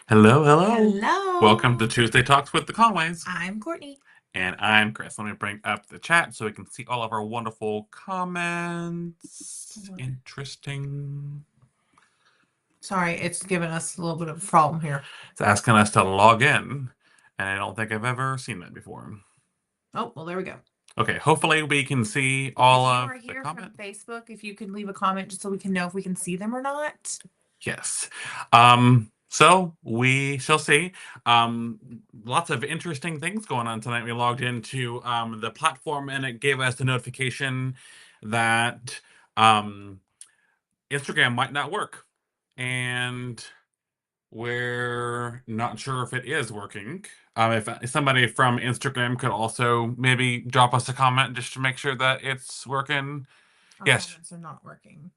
Hello, hello. Welcome to Hello. Tuesday Talks with the Conways. I'm Courtney. And I'm Chris. Let me bring up the chat so we can see all of our wonderful comments. Interesting. Sorry, it's giving us a little bit of a problem here. It's asking us to log in, and I don't think I've ever seen that before. Oh, well, there we go. Okay, hopefully we can see all If you of are the here from comments. Facebook, if you can leave a comment just so we can know if we can see them or not. Yes. So we shall see. Um, Lots of interesting things going on tonight. We logged into the platform and it gave us the notification that um, Instagram might not work. And we're not sure if it is working. If somebody from Instagram could also maybe drop us a comment just to make sure that it's working. Our Yes, comments are not working.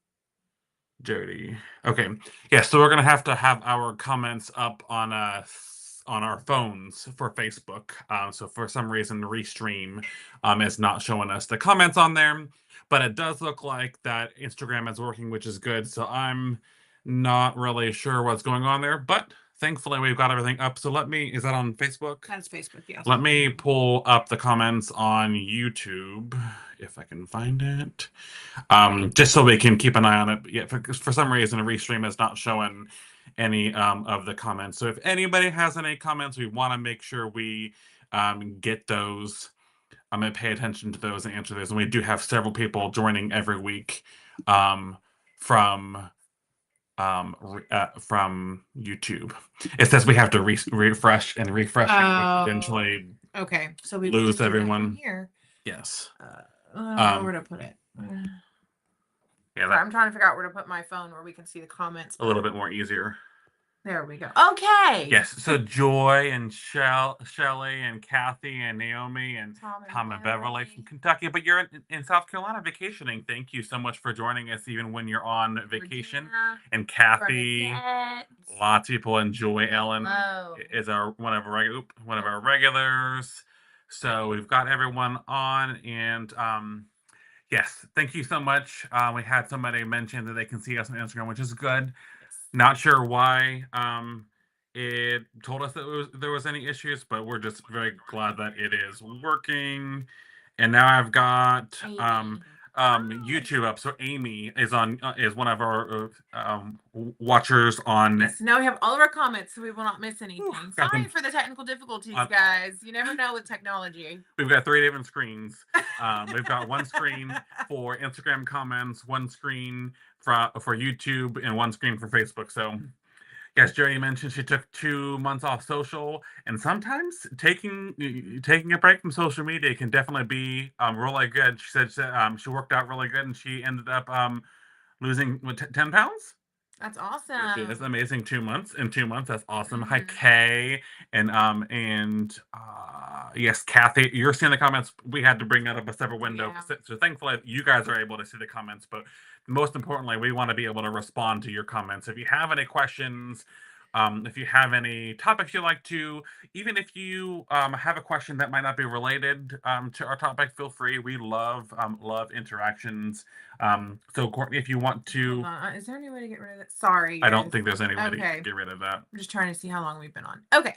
Jody. Okay. Yeah, so we're gonna have to have our comments up on our phones for Facebook. So for some reason, Restream is not showing us the comments on there, but it does look like that Instagram is working, which is good. So I'm not really sure what's going on there, but thankfully we've got everything up. So let me. Is that on Facebook? That's Facebook, yes. Let me pull up the comments on YouTube if I can find it. Just so we can keep an eye on it. Yeah, for some reason, a Restream is not showing any of the comments. So if anybody has any comments, we want to make sure we get those. I'm going to pay attention to those and answer those. And we do have several people joining every week um, from from YouTube. It says we have to refresh and refresh, and we eventually Okay, so we lose just do that from everyone. here. Yes. I don't know where Um, to put it. yeah, Sorry, I'm trying to figure out where to put my phone where we can see the comments. a little bit more easier. There we go. Okay. Yes, so Joy and Shelly and Kathy and Naomi and Tom and Beverly from Kentucky, but you're in South Carolina vacationing. Thank you so much for joining us, even when you're on vacation. Virginia, And Kathy, Bernadette. lots of people enjoy Ellen Hello. is one of our regulars. So we've got everyone on, and yes, thank you so much. We had somebody mention that they can see us on Instagram, which is good. Not sure why it told us that there was any issues, but we're just very glad that it is working. And now I've got YouTube up. So Amy is one of our watchers on. Yes, now we have all of our comments, so we will not miss anything. Got Sorry them for the technical difficulties, on- guys. You never know with technology. We've got 3 different screens. We've got one screen for Instagram comments, one screen for YouTube, and one screen for Facebook. So yes, Jody mentioned she took 2 months off social, and sometimes taking a break from social media can definitely be really good. She said she worked out really good, and she ended up losing 10 pounds. That's Which is awesome. amazing. 2 months in 2 months. That's awesome. Hi, Mhm. Kay, and yes, Kathy. You're seeing the comments. We had to bring that up a separate window, Yeah. so thankfully you guys are able to see the comments. But most importantly, we want to be able to respond to your comments. If you have any questions, if you have any topics you'd like to, even if you have a question that might not be related to our topic, feel free. We love interactions. So Courtney, if you want to, Hold on. Is there any way to get rid of that? Sorry, I don't guys. think there's any way to Okay. get rid of that. I'm just trying to see how long we've been on. Okay.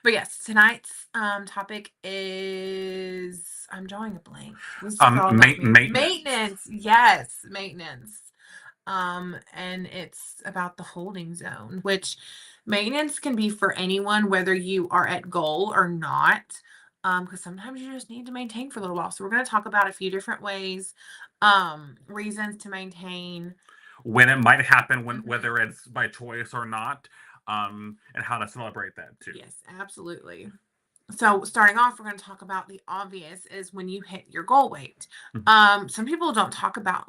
But yes, tonight's topic is I'm drawing a blank. This is all about maintenance. Yes, maintenance. And it's about the holding zone, which maintenance can be for anyone, whether you are at goal or not. Because sometimes you just need to maintain for a little while. So we're going to talk about a few different ways, reasons to maintain. When it might happen, Mhm. whether it's by choice or not, and how to celebrate that too. Yes, absolutely. So starting off, we're going to talk about the obvious is when you hit your goal weight. Some people don't talk about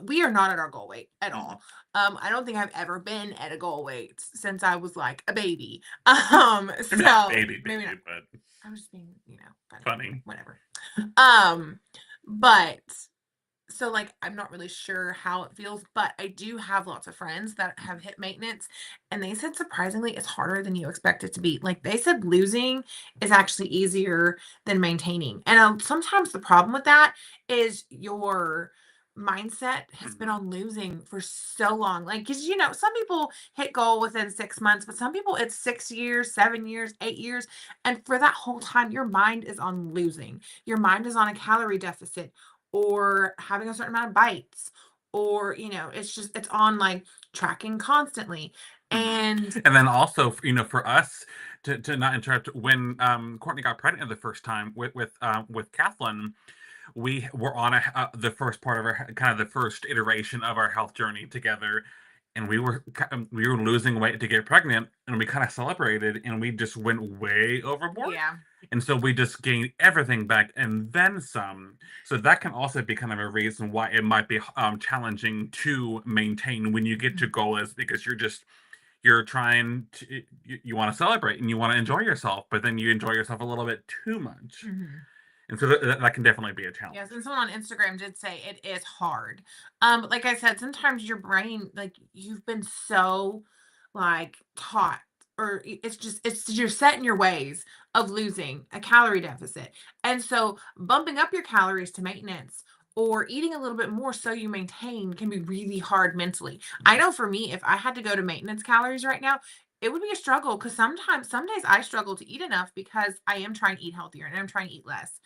we are not at our goal weight at all. I don't think I've ever been at a goal weight since I was like a baby. So Not baby, maybe not. but I'm just being, funny. whatever. But so like I'm not really sure how it feels, but I do have lots of friends that have hit maintenance and they said surprisingly it's harder than you expect it to be. Like they said losing is actually easier than maintaining. And sometimes the problem with that is your mindset has been Mhm. on losing for so long. Like, because some people hit goal within 6 months, but some people it's 6 years, 7 years, 8 years. And for that whole time, your mind is on losing. Your mind is on a calorie deficit or having a certain amount of bites, or, it's on like tracking constantly. Mhm. And And then also, for us to not interrupt, when Courtney got pregnant the first time with Kathleen, we were on the first part of our kind of the first iteration of our health journey together, and we were losing weight to get pregnant, and we kind of celebrated, and we just went way overboard. yeah. And so we just gained everything back and then some. So that can also be kind of a reason why it might be challenging to maintain when you get to Mhm. goal, is because you're trying to, you want to celebrate and you want to enjoy yourself, but then you enjoy yourself a little bit too much, Mhm. and so that can definitely be a challenge. Yes, and someone on Instagram did say it is hard. But like I said, sometimes your brain, like you've been so like taught, or it's you're set in your ways of losing a calorie deficit. And so bumping up your calories to maintenance or eating a little bit more so you maintain can be really hard mentally. I know for me, if I had to go to maintenance calories right now, it would be a struggle because some days I struggle to eat enough because I am trying to eat healthier and I'm trying to eat less.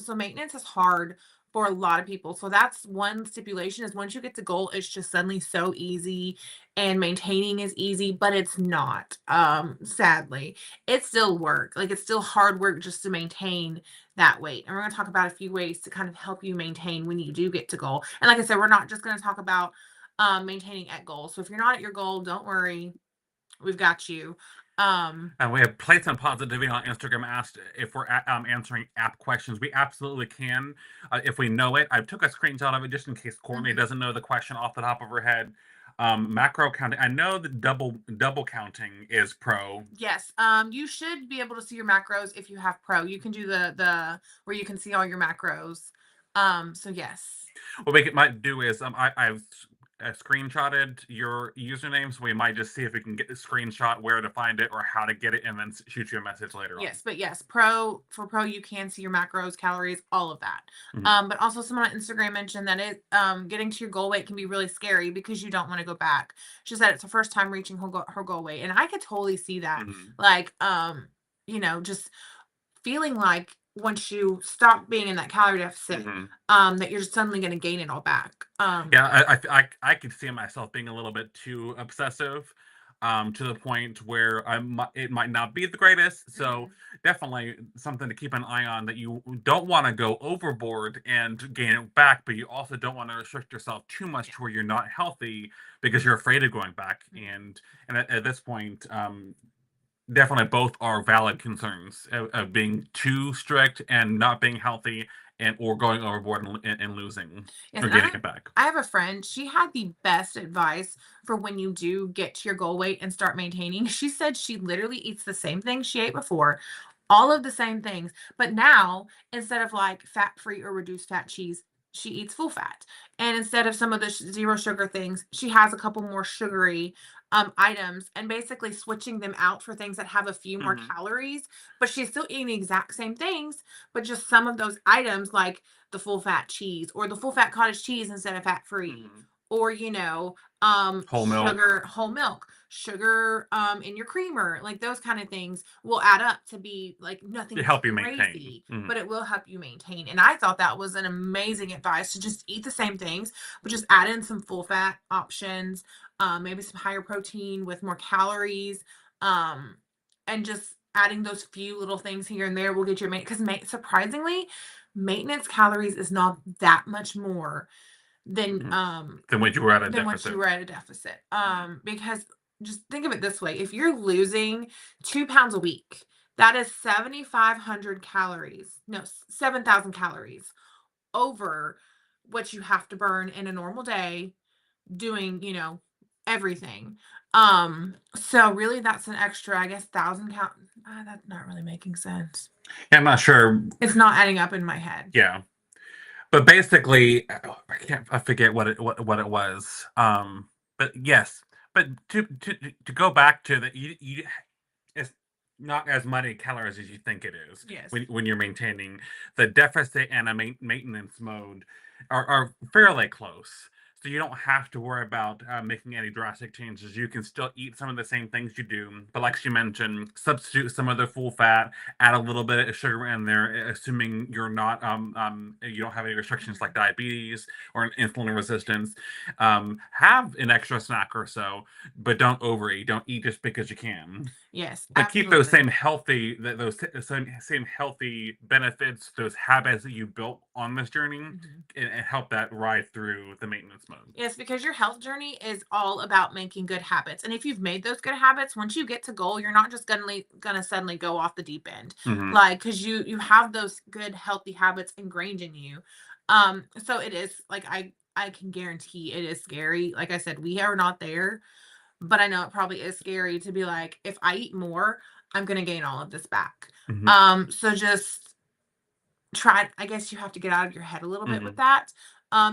So maintenance is hard for a lot of people. So that's one stipulation, is once you get to goal, it's just suddenly so easy and maintaining is easy, but it's not. Sadly. It's still work. Like it's still hard work just to maintain that weight. And we're gonna talk about a few ways to kind of help you maintain when you do get to goal. And like I said, we're not just gonna talk about maintaining at goal. So if you're not at your goal, don't worry. We've got you. Um And we have Plates and Positivity on Instagram asked if we're answering app questions. We absolutely can, if we know it. I took a screenshot of it just in case Courtney mhm. doesn't know the question off the top of her head. Macro counting. I know that double counting is pro. Yes, you should be able to see your macros if you have Pro. You can do the where you can see all your macros. So yes. What we might do is I've screenshotted your username, so we might just see if we can get the screenshot where to find it or how to get it, and then shoot you a message later on. Yes, but yes, Pro you can see your macros, calories, all of that. Mhm. But also someone on Instagram mentioned that getting to your goal weight can be really scary because you don't want to go back. She said it's the first time reaching her goal weight, and I could totally see that. Mhm. Like just feeling like once you stop being in that calorie deficit, Mhm. that you're suddenly going to gain it all back. Yeah, I could see myself being a little bit too obsessive, to the point where it might not be the greatest. So Mhm. definitely something to keep an eye on, that you don't want to go overboard and gain it back, but you also don't want to restrict yourself too much Yeah. to where you're not healthy because you're afraid of going back. Mhm. And at this point, definitely both are valid concerns of being too strict and not being healthy, and or going overboard and losing Yes, or and getting it back. I have a friend. She had the best advice for when you do get to your goal weight and start maintaining. She said she literally eats the same things she ate before, all of the same things, but now instead of like fat-free or reduced fat cheese, she eats full fat. And instead of some of the zero sugar things, she has a couple more sugary items, and basically switching them out for things that have a few more Mhm, calories, but she's still eating the exact same things, but just some of those items like the full fat cheese or the full fat cottage cheese instead of fat free, mhm. or Whole milk. whole milk, sugar in your creamer, like those kind of things will add up to be like To nothing help you maintain. crazy, Mhm, but it will help you maintain. And I thought that was an amazing advice, to just eat the same things but just add in some full fat options, maybe some higher protein with more calories, um and just adding those few little things here and there will get your because surprisingly maintenance calories is not that much more than mhm. Then when you were at a what you deficit. were at a deficit. Mhm, Because just think of it this way: if you're losing 2 pounds a week, that is 7,500 calories. No, 7,000 calories over what you have to burn in a normal day doing, everything. So really that's an extra, I guess, 1,000 that's not really making sense. yeah, I'm not sure. It's not adding up in my head. Yeah, but basically, I forget what it was. But yes, but to go back to that, it's not as many calories as you think it is Yes. when you're maintaining the deficit and a maintenance mode. are fairly close. So you don't have to worry about making any drastic changes. You can still eat some of the same things you do, but like she mentioned, substitute some of the full fat, add a little bit of sugar in there, assuming you're not you don't have any restrictions like diabetes or an insulin resistance. Have an extra snack or so, but don't overeat. Don't eat just because you can. Yes, But keep those absolutely. same healthy same healthy benefits, those habits that you built on this journey, and help that ride through the maintenance mode. Yes, because your health journey is all about making good habits. And if you've made those good habits, once you get to goal, you're not just gonna suddenly go off the deep end. Hmm. Like, because you have those good healthy habits ingrained in you. So it is like I can guarantee it is scary. Like I said, we are not there, but I know it probably is scary to be like, if I eat more, I'm gonna gain all of this back. Hmm. So just try, I guess you have to get out of your head a little bit with Hmm. that.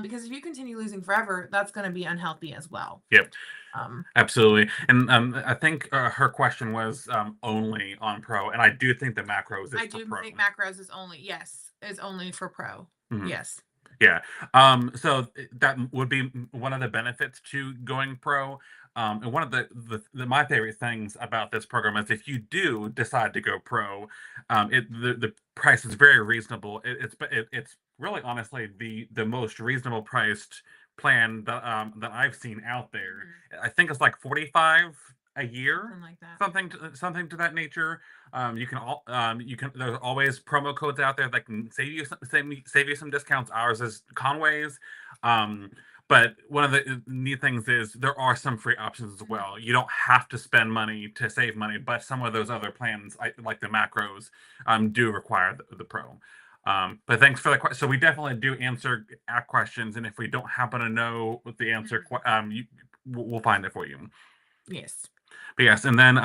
Because if you continue losing forever, that's going to be unhealthy as well. Yep, Um, absolutely. And I think her question was only on pro, and I do think the macros is I for do pro. think macros is only, yes, is only for pro. Mhm. Yes. Yeah. So that would be one of the benefits to going pro. And one of my favorite things about this program is if you do decide to go pro, the price is very reasonable. It's really honestly the most reasonable priced plan that I've seen out there. I think it's like 45 a year, Something like that. something to that nature. You can there's always promo codes out there that can save you some discounts. Ours is Conways. Um, but one of the neat things is there are some free options as well. You don't have to spend money to save money, but some of those other plans, like the macros, do require the pro. But thanks for the question. So we definitely do answer app questions, and if we don't happen to know the answer, we'll find it for you. Yes. But yes, and then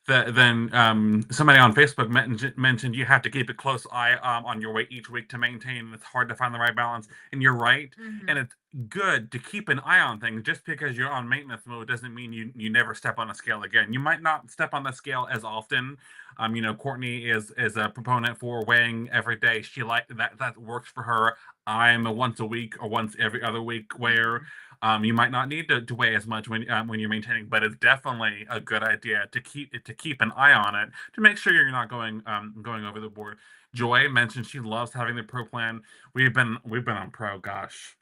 then somebody on Facebook mentioned you have to keep a close eye on your weight each week to maintain. It's hard to find the right balance, and you're right. And it's good to keep an eye on things. Just because you're on maintenance mode doesn't mean you never step on a scale again. You might not step on the scale as often. Courtney is a proponent for weighing every day. She like that works for her. I'm a once a week or once every other week weigher. You might not need to weigh as much when you're maintaining, but it's definitely a good idea to keep an eye on it to make sure you're not going over the board. Joy mentioned she loves having the pro plan. We've been on pro, gosh,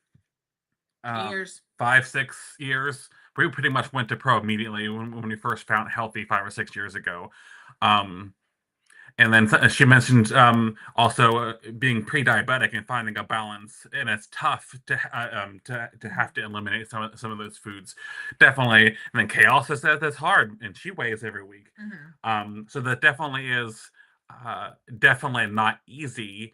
Years. 5 6 years. We pretty much went to pro immediately when we first found healthy 5 or 6 years ago. Um, and then she mentioned also being pre-diabetic and finding a balance, and it's tough to have to eliminate some of those foods. Definitely. And then Kay also says that's hard, and she weighs every week. So that definitely is definitely not easy,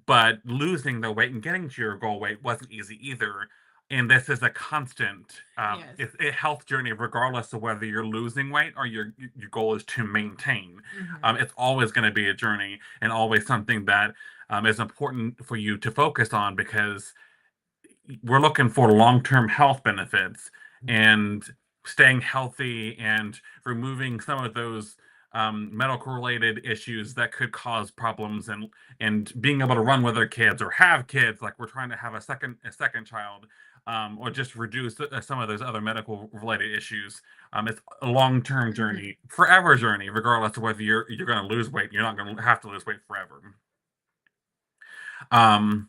but losing the weight and getting to your goal weight wasn't easy either. And this is a constant Yes. it's a health journey, regardless of whether you're losing weight or your goal is to maintain. It's always going to be a journey and always something that is important for you to focus on because we're looking for long-term health benefits and staying healthy and removing some of those medical related issues that could cause problems and being able to run with our kids or have kids like we're trying to have a second child or just reduce some of those other medical related issues. It's a long-term journey, forever journey, regardless of whether you're going to lose weight. You're not going to have to lose weight forever. um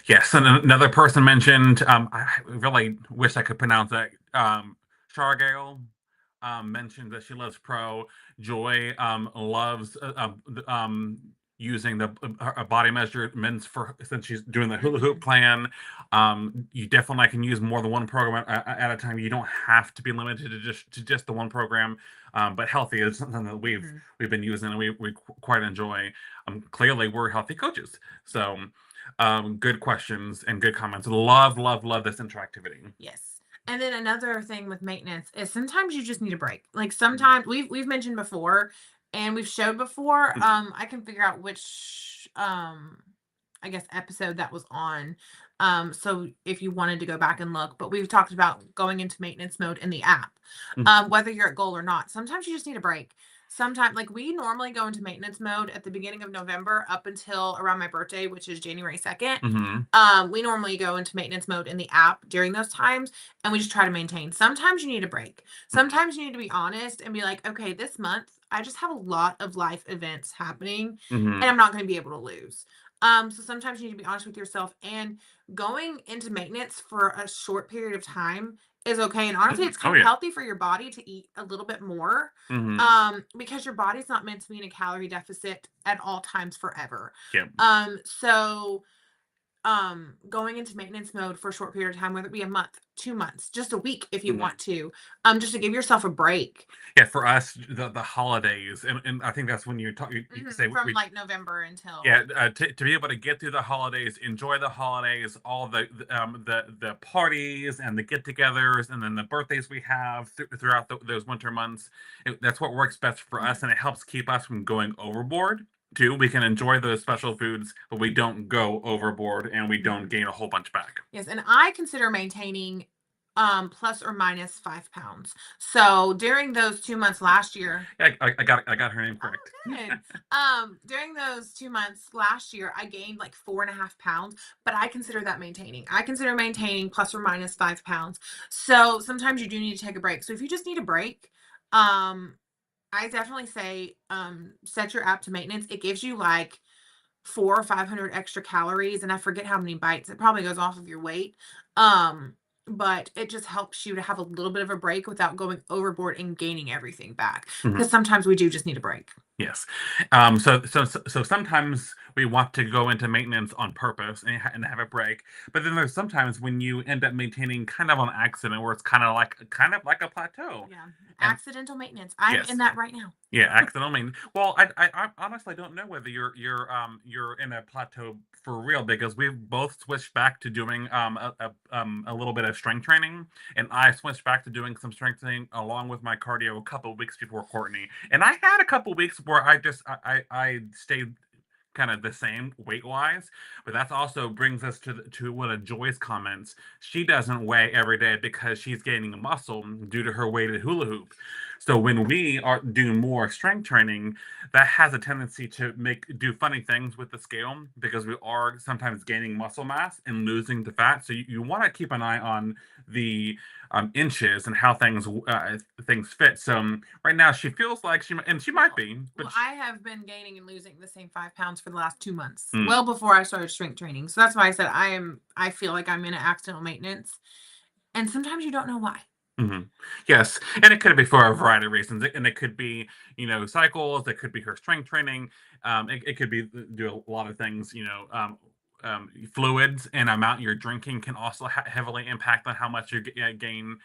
Yes, and another person mentioned, I really wish I could pronounce that. Shargale mentioned that she loves pro. Joy loves using the body measurements for since she's doing the hula hoop plan. You definitely can use more than one program at a time. You don't have to be limited to just the one program. But healthy is something that we've been using and we quite enjoy. Clearly, we're healthy coaches, so. Good questions and good comments. Love this interactivity. Yes. And then another thing with maintenance is sometimes you just need a break. Like sometimes we've mentioned before and we've showed before. I can figure out which I guess episode that was on. So if you wanted to go back and look, but we've talked about going into maintenance mode in the app. Mhm. Whether you're at goal or not. Sometimes you just need a break. Sometimes, like, we normally go into maintenance mode at the beginning of November up until around my birthday, which is January 2nd. Mm-hmm. We normally go into maintenance mode in the app during those times, and we just try to maintain. Sometimes you need a break. Sometimes you need to be honest and be like, okay, this month I just have a lot of life events happening, Mm-hmm. and I'm not going to be able to lose. So sometimes you need to be honest with yourself, and going into maintenance for a short period of time is okay. And honestly, it's Oh kind of yeah. healthy for your body to eat a little bit more, Mm-hmm. because your body's not meant to be in a calorie deficit at all times forever. Yeah. So going into maintenance mode for a short period of time, whether it be a month, 2 months, just a week if you Mm-hmm. want to, just to give yourself a break. Yeah, for us, the holidays, and I think that's when you say From like November until, yeah, to be able to get through the holidays, enjoy the holidays, all the parties and the get-togethers, and then the birthdays we have throughout those winter months. That's what works best for us, Mhm. and it helps keep us from going overboard. Too, we can enjoy those special foods, but we don't go overboard, and we don't Mhm. gain a whole bunch back. Yes, and I consider maintaining plus or minus 5 pounds. So during those 2 months last year, Yeah, I got her name correct. oh, good. During those 2 months last year, I gained like 4.5 pounds, but I consider that maintaining. I consider maintaining plus or minus 5 pounds. So sometimes you do need to take a break. So if you just need a break, um, I definitely say set your app to maintenance. It gives you like 400 or 500 extra calories, and I forget how many bites. It probably goes off of your weight. Um, but it just helps you to have a little bit of a break without going overboard and gaining everything back. Mhm. Because sometimes we do just need a break. Yes. So sometimes we want to go into maintenance on purpose and have a break, but then there's sometimes when you end up maintaining kind of on accident where it's kind of like a plateau. Yeah. And Accidental maintenance. I'm in yes, that right now. yeah, accidental maintenance. Well, I honestly don't know whether you're in a plateau for real because we've both switched back to doing a little bit of strength training, and I switched back to doing some strength training along with my cardio a couple weeks before Courtney, and I had a couple weeks where I stayed kind of the same weight wise, but that also brings us to one of Joy's comments. She doesn't weigh every day because she's gaining muscle due to her weighted hula hoop. So when we are doing more strength training, that has a tendency to make do funny things with the scale because we are sometimes gaining muscle mass and losing the fat. So you want to keep an eye on the inches and how things fit. So right now she feels like she might Well, be, but well, I have been gaining and losing the same 5 pounds for the last 2 months, mm, well before I started strength training. So that's why I said I feel like I'm in an accidental maintenance. And sometimes you don't know why. mhm. Yes, and it could be for a variety of reasons, and it could be, cycles, it could be her strength training, it could be do a lot of things, fluids and amount you're drinking can also heavily impact on how much you gain.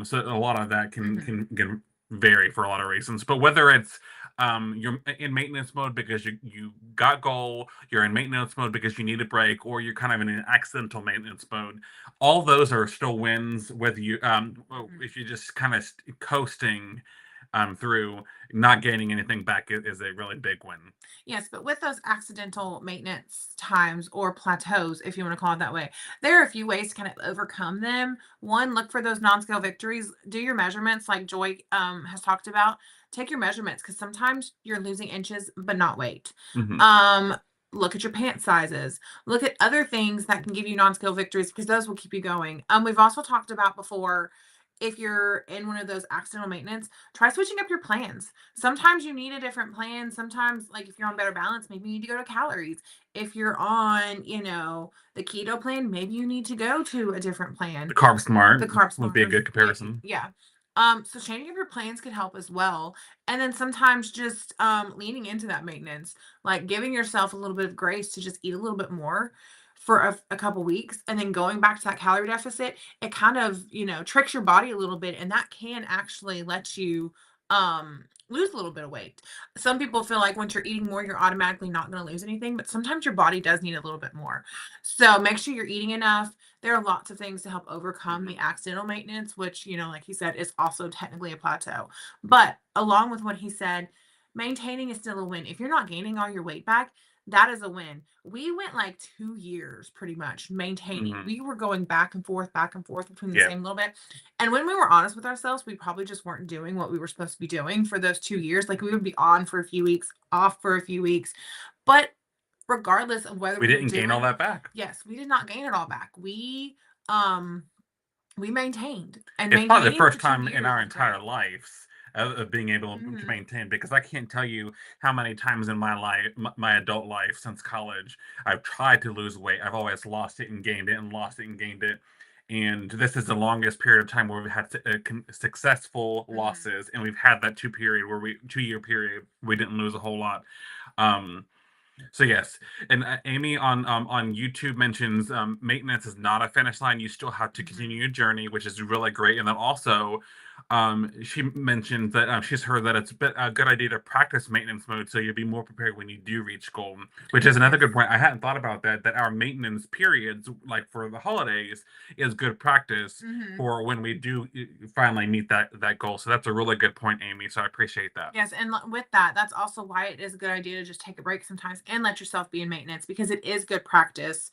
So a lot of that can Mhm. can vary for a lot of reasons. But whether it's you're in maintenance mode because you got goal, you're in maintenance mode because you need a break, or you're kind of in an accidental maintenance mode, all those are still wins. Whether Mhm. if you're just kind of coasting through, not gaining anything back is a really big win. Yes, but with those accidental maintenance times or plateaus, if you want to call it that way, there are a few ways to kind of overcome them. One, look for those non-scale victories. Do your measurements, like Joy has talked about. Take your measurements because sometimes you're losing inches, but not weight. Hmm. Um, Look at your pant sizes. Look at other things that can give you non-scale victories because those will keep you going. We've also talked about before. If you're in one of those accidental maintenance, try switching up your plans. Sometimes you need a different plan. Sometimes, like if you're on better balance, maybe you need to go to calories. If you're on, the keto plan, maybe you need to go to a different The plan. carb The smart carb would be a smart. good comparison. Yeah. So changing up your plans could help as well. And then sometimes just leaning into that maintenance, like giving yourself a little bit of grace to just eat a little bit more for a couple weeks and then going back to that calorie deficit, it kind of, tricks your body a little bit and that can actually let you lose a little bit of weight. Some people feel like once you're eating more, you're automatically not going to lose anything, but sometimes your body does need a little bit more. So make sure you're eating enough. There are lots of things to help overcome the accidental maintenance, which, like he said, is also technically a plateau. But along with what he said, maintaining is still a win. If you're not gaining all your weight back, that is a win. We went like 2 years pretty much maintaining. Mhm. We were going back and forth between the Yeah. same little bit. And when we were honest with ourselves, we probably just weren't doing what we were supposed to be doing for those 2 years. Like we would be on for a few weeks, off for a few weeks. But regardless of whether We we were didn't gain all doing, that back. yes, we did not gain it all back. Um we maintained, and It's probably the maintaining for first two time in years our is great. entire lives of being able to Mhm. maintain, because I can't tell you how many times in my life, my adult life since college, I've tried to lose weight. I've always lost it and gained it and lost it and gained it. And this is the longest period of time where we've had successful Mhm. losses, and we've had that 2-year period we didn't lose a whole lot. Um, so yes, and Amy on YouTube mentions maintenance is not a finish line. You still have to Mhm. continue your journey, which is really great. And then also, she mentioned that she's heard that it's a good idea to practice maintenance mode so you'll be more prepared when you do reach goal. Which is another Yes. good point. I hadn't thought about that. That our maintenance periods, like for the holidays, is good practice Mhm. for when we do finally meet that goal. So that's a really good point, Amy. So I appreciate that. Yes, and with that, that's also why it is a good idea to just take a break sometimes and let yourself be in maintenance, because it is good practice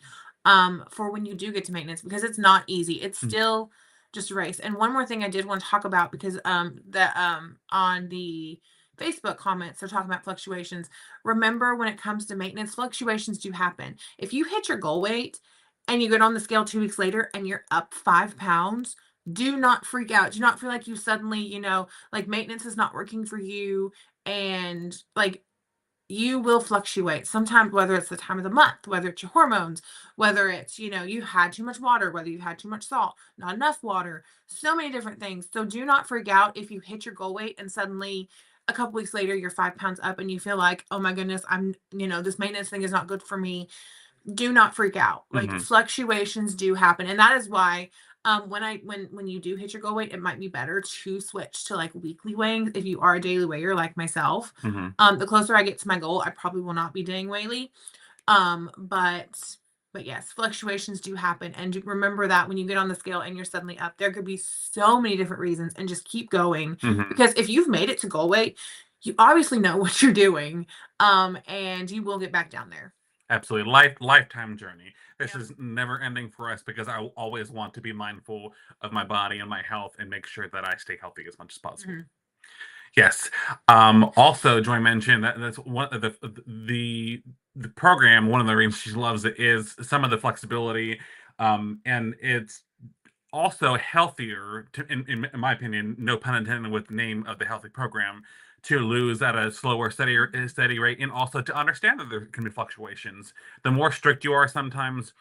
for when you do get to maintenance, because it's not easy. It's Mm. still just a race. And one more thing I did want to talk about, because the on the Facebook comments they're talking about fluctuations. Remember, when it comes to maintenance, fluctuations do happen. If you hit your goal weight and you get on the scale 2 weeks later and you're up 5 pounds, do not freak out. Do not feel like you suddenly, like maintenance is not working for you, and like you will fluctuate sometimes, whether it's the time of the month, whether it's your hormones, whether it's, you had too much water, whether you had too much salt, not enough water, so many different things. So do not freak out if you hit your goal weight and suddenly a couple weeks later you're 5 pounds up and you feel like, oh my goodness, this maintenance thing is not good for me. Do not freak out. Like, Hmm. fluctuations do happen, and that is why when you do hit your goal weight, it might be better to switch to like weekly weighing if you are a daily weigher like myself. Hmm. The closer I get to my goal, I probably will not be doing daily. But yes, fluctuations do happen, and remember that when you get on the scale and you're suddenly up, there could be so many different reasons, and just keep going, Hmm. because if you've made it to goal weight, you obviously know what you're doing, and you will get back down there. Absolutely. Lifetime journey. This Yep. is never ending for us because I always want to be mindful of my body and my health and make sure that I stay healthy as much as possible. Mhm. Yes. Also, Joy mentioned that that's one of the program. One of the reasons she loves it is some of the flexibility, and it's also healthier, in my opinion, no pun intended with the name of the healthy program, to lose at a slower, steady rate, and also to understand that there can be fluctuations. The more strict you are, sometimes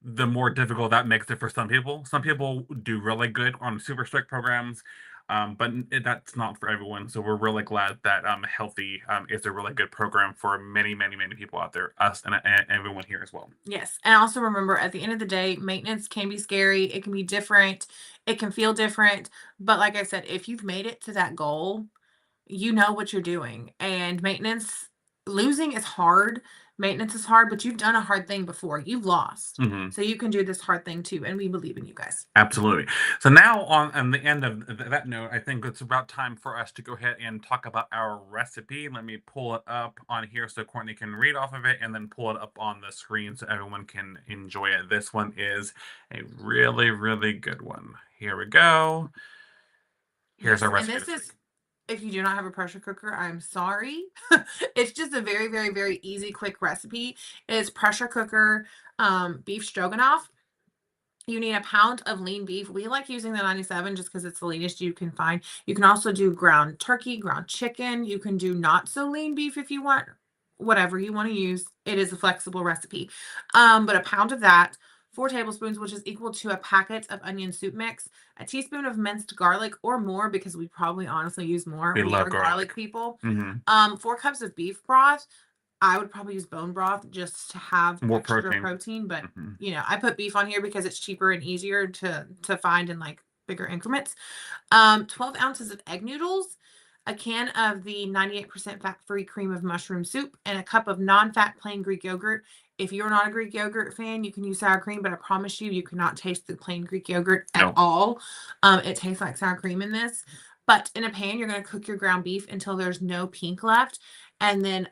the more difficult that makes it for some people. Some people do really good on super strict programs, but that's not for everyone. So we're really glad that Healthy is a really good program for many, many, many people out there, us and everyone here as well. Yes. And also remember, at the end of the day, maintenance can be scary. It can be different. It can feel different. But like I said, if you've made it to that goal, you know what you're doing. And losing is hard. Maintenance is hard, but you've done a hard thing before. You've lost. Hmm. So you can do this hard thing too. And we believe in you guys. Absolutely. So now on the end of that note, I think it's about time for us to go ahead and talk about our recipe. Let me pull it up on here so Courtney can read off of it and then pull it up on the screen so everyone can enjoy it. This one is a really, really good one. Here we go. Here's our Yes. And recipe this this week. is, if you do not have a pressure cooker, I'm sorry. It's just a very, very, very easy, quick recipe. It is pressure cooker beef stroganoff. You need a pound of lean beef. We like using the 97 just because it's the leanest you can find. You can also do ground turkey, ground chicken. You can do not so lean beef if you want, whatever you want to use. It is a flexible recipe. But a pound of that, 4 tablespoons, which is equal to a packet of onion soup mix, a teaspoon of minced garlic or more, because we probably honestly use more. We We love are garlic. garlic people. Hmm. 4 cups of beef broth. I would probably use bone broth just to have More extra protein. protein, but Hmm. I put beef on here because it's cheaper and easier to find in like bigger increments. 12 ounces of egg noodles, a can of the 98% fat-free cream of mushroom soup, and a cup of non-fat plain Greek yogurt. If you're not a Greek yogurt fan, you can use sour cream, but I promise you, you cannot taste the plain Greek yogurt at No. all. It tastes like sour cream in this. But in a pan, you're going to cook your ground beef until there's no pink left, and then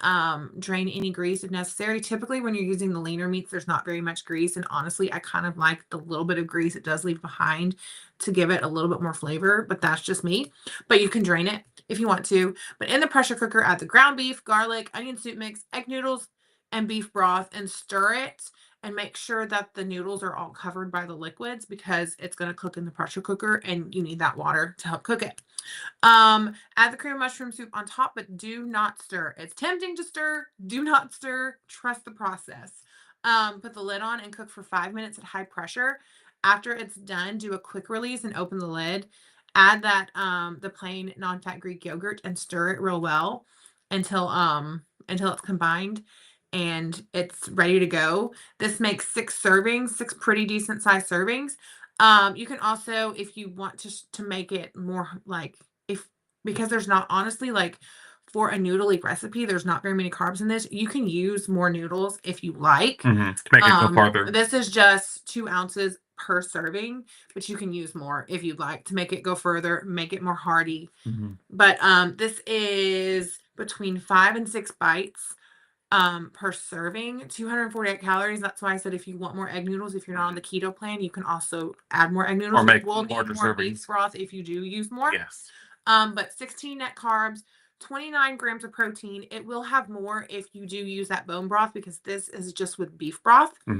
drain any grease if necessary. Typically, when you're using the leaner meats, there's not very much grease. And honestly, I kind of like the little bit of grease it does leave behind to give it a little bit more flavor, but that's just me. But you can drain it if you want to. But in the pressure cooker, add the ground beef, garlic, onion soup mix, egg noodles, and beef broth, and stir it, and make sure that the noodles are all covered by the liquids because it's going to cook in the pressure cooker and you need that water to help cook it. Add the cream of mushroom soup on top, but do not stir. It's tempting to stir. Do not stir. Trust the process. Put the lid on and cook for 5 minutes at high pressure. After it's done, do a quick release and open the lid. Add that the plain non-fat Greek yogurt and stir it real well until it's combined and it's ready to go. This makes 6 servings, 6 pretty decent sized servings. You can also, if you want to make it more like if because there's not honestly like for a noodly recipe, there's not very many carbs in this. You can use more noodles if you like. Make it go farther. This is just 2 ounces per serving, but you can use more if you'd like to make it go further, make it more hearty. But this is between 5 and 6 bites per serving, 248 calories. That's why I said if you want more egg noodles, if you're not on the keto plan, you can also add more egg noodles. Or make we'll larger need more servings. beef broth if you do use more. Yes. But 16 net carbs, 29 grams of protein. It will have more if you do use that bone broth because this is just with beef broth. But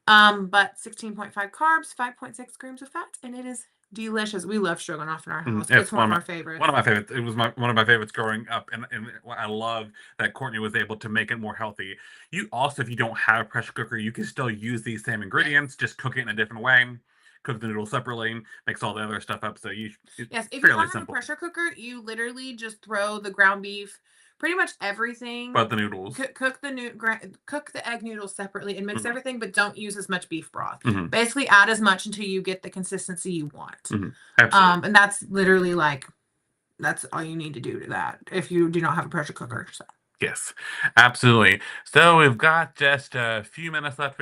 16.5 carbs, 5.6 grams of fat, and it is delicious. We love stroganoff in our house. It's one of our favorites. One of my favorites. It was one of my favorites growing up, and I love that Courtney was able to make it more healthy. You also, if you don't have a pressure cooker, you can still use these same ingredients, just cook it in a different way. Cook the noodles separately, mix all the other stuff up. So if you don't have a pressure cooker, you literally just throw the ground beef, pretty much everything, but the noodles. Cook the egg noodles separately and mix everything, but don't use as much beef broth. Basically, add as much until you get the consistency you want. Absolutely. And that's literally that's all you need to do to that if you do not have a pressure cooker. So. Yes, absolutely. So we've got just a few minutes left.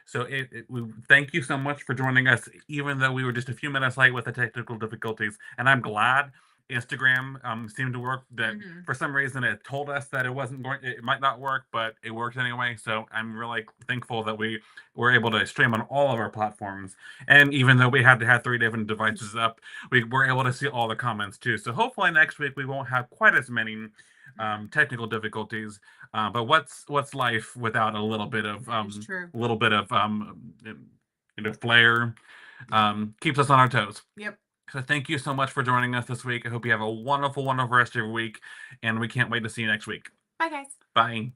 So we thank you so much for joining us, even though we were just a few minutes late with the technical difficulties. And I'm glad Instagram seemed to work. That for some reason it told us that it might not work, but it worked anyway. So I'm really thankful that we were able to stream on all of our platforms. And even though we had to have 3 different devices up, we were able to see all the comments too. So hopefully next week we won't have quite as many technical difficulties, but what's life without a little bit of flair, keeps us on our toes. Yep. So thank you so much for joining us this week. I hope you have a wonderful rest of your week, and we can't wait to see you next week. Bye guys. Bye.